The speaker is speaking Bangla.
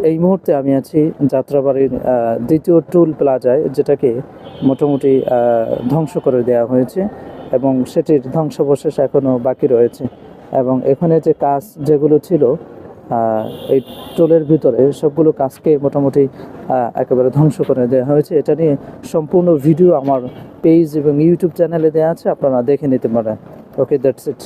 এই মুহূর্তে আমি আছি যাত্রাবাড়ির দ্বিতীয় টুল প্লাজায়, যেটাকে মোটামুটি ধ্বংস করে দেওয়া হয়েছে এবং সেটির ধ্বংসাবশেষ এখনও বাকি রয়েছে। এবং এখানে যে কাজ যেগুলো ছিল এই টোলের ভিতরে, সবগুলো কাজকে মোটামুটি একেবারে ধ্বংস করে দেওয়া হয়েছে। এটা নিয়ে সম্পূর্ণ ভিডিও আমার পেজ এবং ইউটিউব চ্যানেলে দেওয়া আছে, আপনারা দেখে নিতে পারেন। ওকে, দ্যাটস ইট।